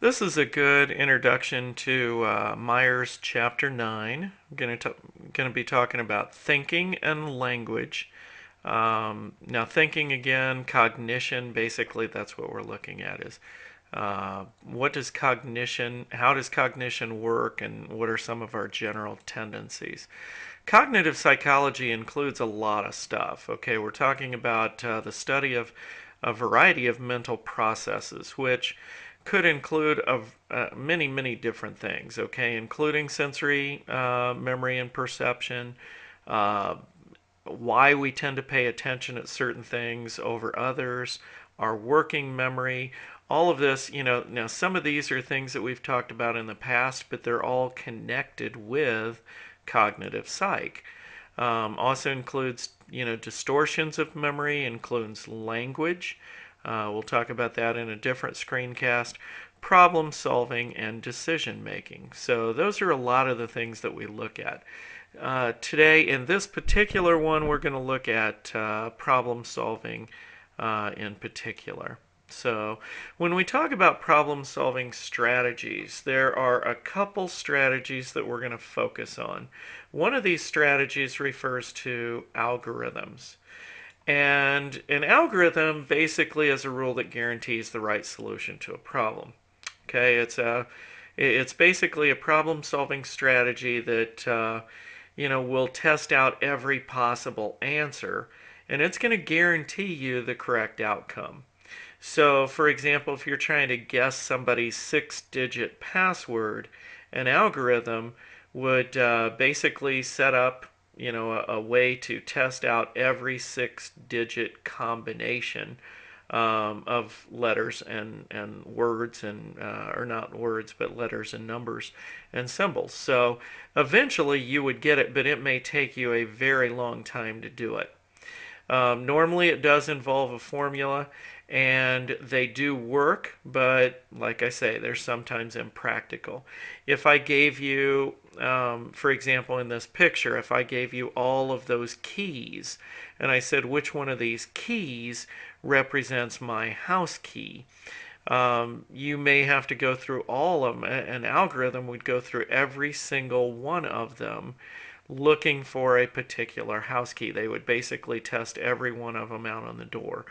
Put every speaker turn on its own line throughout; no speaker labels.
This is a good introduction to Myers Chapter 9. I'm going to be talking about thinking and language. Now, thinking again, cognition, basically that's what we're looking at is how does cognition work, and what are some of our general tendencies? Cognitive psychology includes a lot of stuff. Okay, we're talking about the study of a variety of mental processes, which could include many, many different things. Okay, including sensory memory and perception, uh, why we tend to pay attention at certain things over others, our working memory, all of this, now some of these are things that we've talked about in the past, but they're all connected with cognitive psych. Also includes, distortions of memory, includes language. We'll talk about that in a different screencast. Problem solving and decision making. So those are a lot of the things that we look at. Today, in this particular one, we're going to look at problem solving in particular. So, when we talk about problem solving strategies, there are a couple strategies that we're going to focus on. One of these strategies refers to algorithms. And an algorithm basically is a rule that guarantees the right solution to a problem. Okay, it's basically a problem solving strategy that will test out every possible answer, and it's going to guarantee you the correct outcome. So, for example, if you're trying to guess somebody's 6-digit password, an algorithm would basically set up, a way to test out every 6-digit combination of letters and words or not words, but letters and numbers and symbols. So eventually you would get it, but it may take you a very long time to do it. Normally, it does involve a formula, and they do work, but like I say, they're sometimes impractical. If I gave you, for example, in this picture, if I gave you all of those keys, and I said which one of these keys represents my house key, you may have to go through all of them. An algorithm would go through every single one of them looking for a particular house key. They would basically test every one of them out on the door.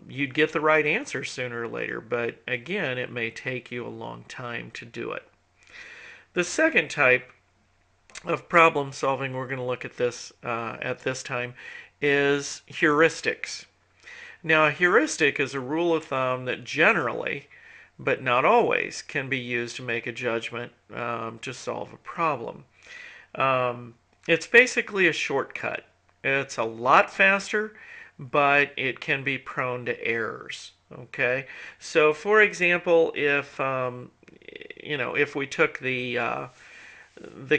You'd get the right answer sooner or later, but again, it may take you a long time to do it. The second type of problem solving we're going to look at this time is heuristics. Now, a heuristic is a rule of thumb that generally, but not always, can be used to make a judgment to solve a problem. It's basically a shortcut. It's a lot faster, but it can be prone to errors. Okay, so for example, if we took the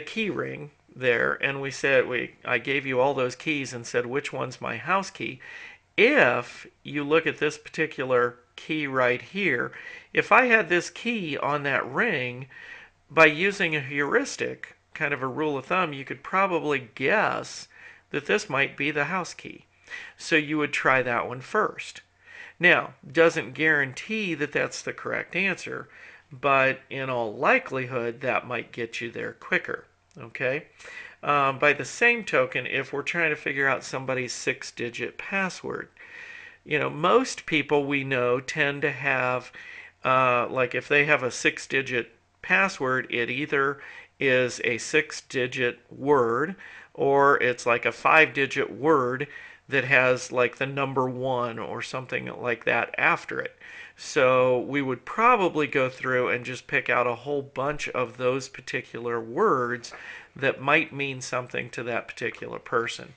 key ring there and we said I gave you all those keys and said which one's my house key. If you look at this particular key right here, if I had this key on that ring, by using a heuristic, kind of a rule of thumb, you could probably guess that this might be the house key. So you would try that one first. Now, doesn't guarantee that that's the correct answer, but in all likelihood, that might get you there quicker. Okay? By the same token, if we're trying to figure out somebody's 6-digit password, most people we know tend to have, like if they have a 6-digit password, it either is a 6-digit word or it's like a 5-digit word that has like the number 1 or something like that after it. So we would probably go through and just pick out a whole bunch of those particular words that might mean something to that particular person.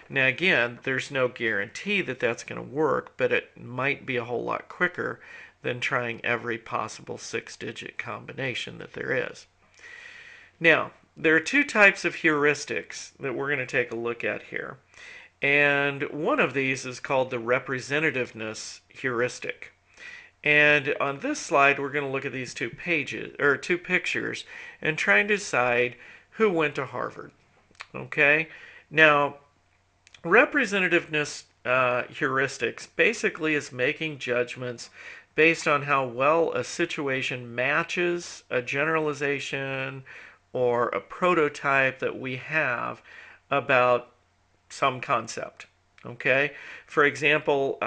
Now, again, there's no guarantee that that's going to work, but it might be a whole lot quicker than trying every possible 6-digit combination that there is. Now, there are two types of heuristics that we're going to take a look at here. And one of these is called the representativeness heuristic. And on this slide, we're going to look at these two pictures and try and decide who went to Harvard. Okay? Now, representativeness heuristics basically is making judgments based on how well a situation matches a generalization or a prototype that we have about some concept. Okay? For example,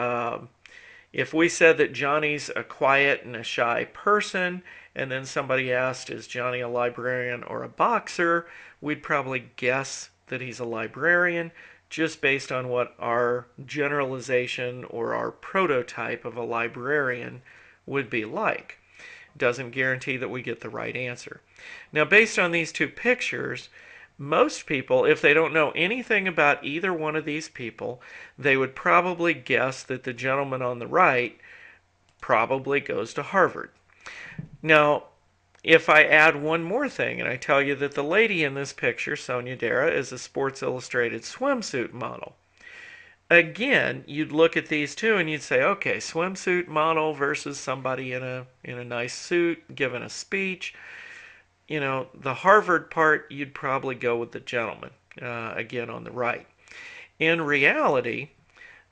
if we said that Johnny's a quiet and a shy person, and then somebody asked, is Johnny a librarian or a boxer? We'd probably guess that he's a librarian just based on what our generalization or our prototype of a librarian would be like. Doesn't guarantee that we get the right answer. Now, based on these two pictures, most people, if they don't know anything about either one of these people, they would probably guess that the gentleman on the right probably goes to Harvard. Now, if I add one more thing and I tell you that the lady in this picture, Sonia Dara, is a Sports Illustrated swimsuit model, again, you'd look at these two and you'd say, okay, swimsuit model versus somebody in a nice suit giving a speech. The Harvard part, you'd probably go with the gentleman, again on the right. In reality,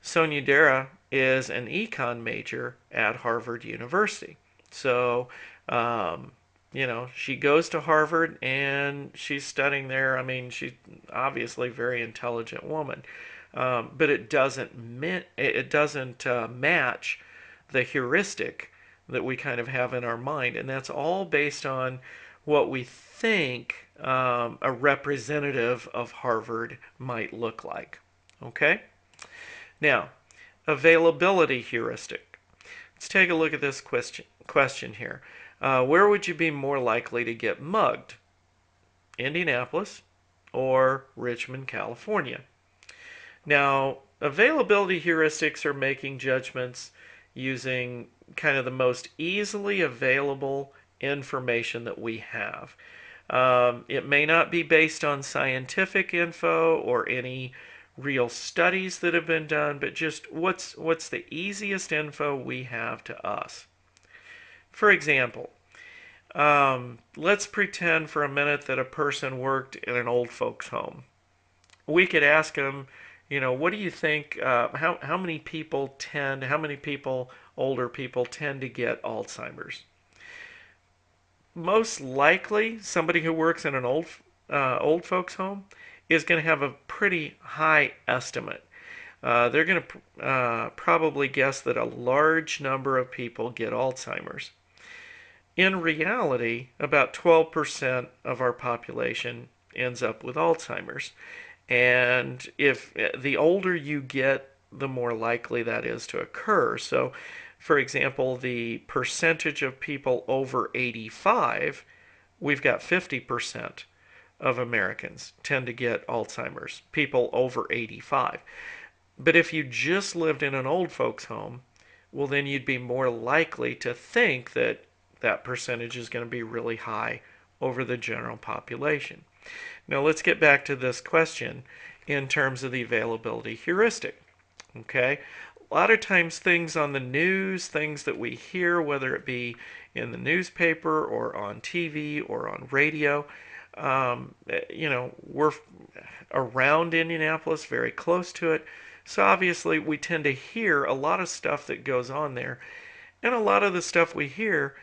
Sonia Dara is an econ major at Harvard University. So, she goes to Harvard and she's studying there. I mean, she's obviously a very intelligent woman, but it doesn't match the heuristic that we kind of have in our mind, and that's all based on what we think a representative of Harvard might look like. Okay? Now, availability heuristic. Let's take a look at this question here. Where would you be more likely to get mugged? Indianapolis or Richmond, California? Now, availability heuristics are making judgments using kind of the most easily available information that we have. It may not be based on scientific info or any real studies that have been done, but just what's the easiest info we have to us. For example, let's pretend for a minute that a person worked in an old folks' home. We could ask them, what do you think? How many people older people tend to get Alzheimer's? Most likely, somebody who works in an old folks' home is going to have a pretty high estimate. They're going to probably guess that a large number of people get Alzheimer's. In reality, about 12% of our population ends up with Alzheimer's. And if the older you get, the more likely that is to occur. So, for example, the percentage of people over 85, we've got 50% of Americans tend to get Alzheimer's, people over 85. But if you just lived in an old folks' home, well, then you'd be more likely to think that that percentage is going to be really high over the general population. Now let's get back to this question in terms of the availability heuristic. Okay? A lot of times things on the news, things that we hear, whether it be in the newspaper or on TV or on radio, we're around Indianapolis, very close to it. So obviously we tend to hear a lot of stuff that goes on there. And a lot of the stuff we hear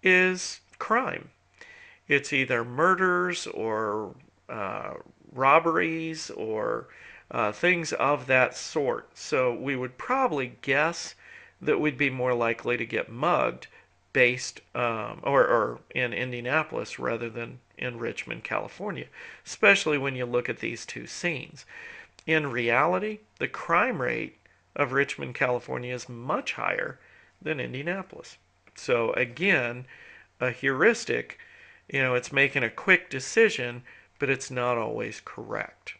is crime. It's either murders or robberies or things of that sort. So we would probably guess that we'd be more likely to get mugged based or in Indianapolis rather than in Richmond, California, especially when you look at these two scenes. In reality, the crime rate of Richmond, California is much higher than Indianapolis. So again, a heuristic, it's making a quick decision, but it's not always correct.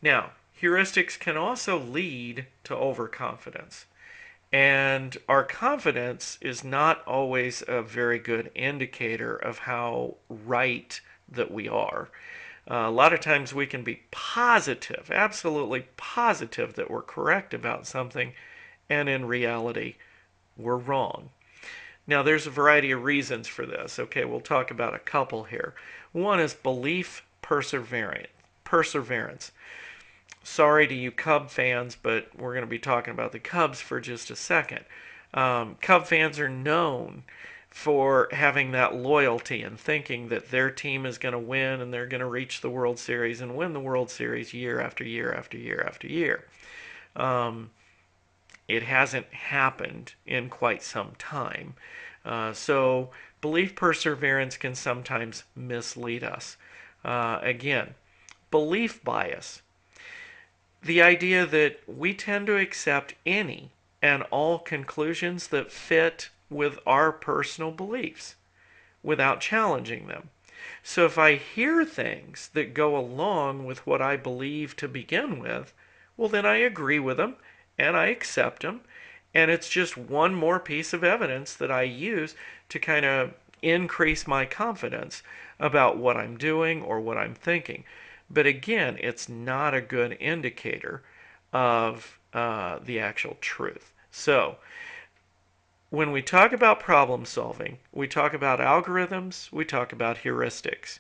Now, heuristics can also lead to overconfidence. And our confidence is not always a very good indicator of how right that we are. A lot of times we can be positive, absolutely positive that we're correct about something, and in reality, we're wrong. Now, there's a variety of reasons for this. Okay, we'll talk about a couple here. One is belief perseverance. Sorry to you Cub fans, but we're going to be talking about the Cubs for just a second. Cub fans are known for having that loyalty and thinking that their team is going to win and they're going to reach the World Series and win the World Series year after year after year after year. Um, it hasn't happened in quite some time. So belief perseverance can sometimes mislead us. Again, belief bias. The idea that we tend to accept any and all conclusions that fit with our personal beliefs without challenging them. So if I hear things that go along with what I believe to begin with, well, then I agree with them and I accept them. And it's just one more piece of evidence that I use to kind of increase my confidence about what I'm doing or what I'm thinking. But again, it's not a good indicator of the actual truth. So, when we talk about problem solving, we talk about algorithms, we talk about heuristics.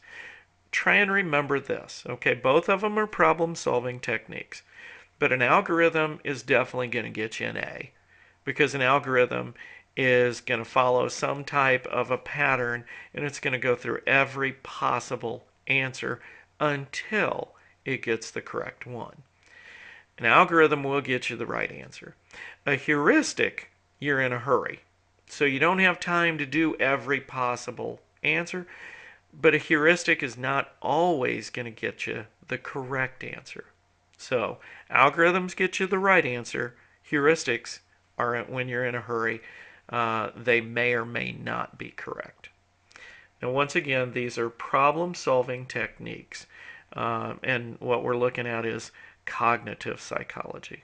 Try and remember this, okay? Both of them are problem solving techniques, but an algorithm is definitely going to get you an A because an algorithm is going to follow some type of a pattern and it's going to go through every possible answer until it gets the correct one. An algorithm will get you the right answer. A heuristic, you're in a hurry. So you don't have time to do every possible answer, but a heuristic is not always going to get you the correct answer. So algorithms get you the right answer. Heuristics are when you're in a hurry. They may or may not be correct. Now, once again, these are problem solving techniques. And what we're looking at is cognitive psychology.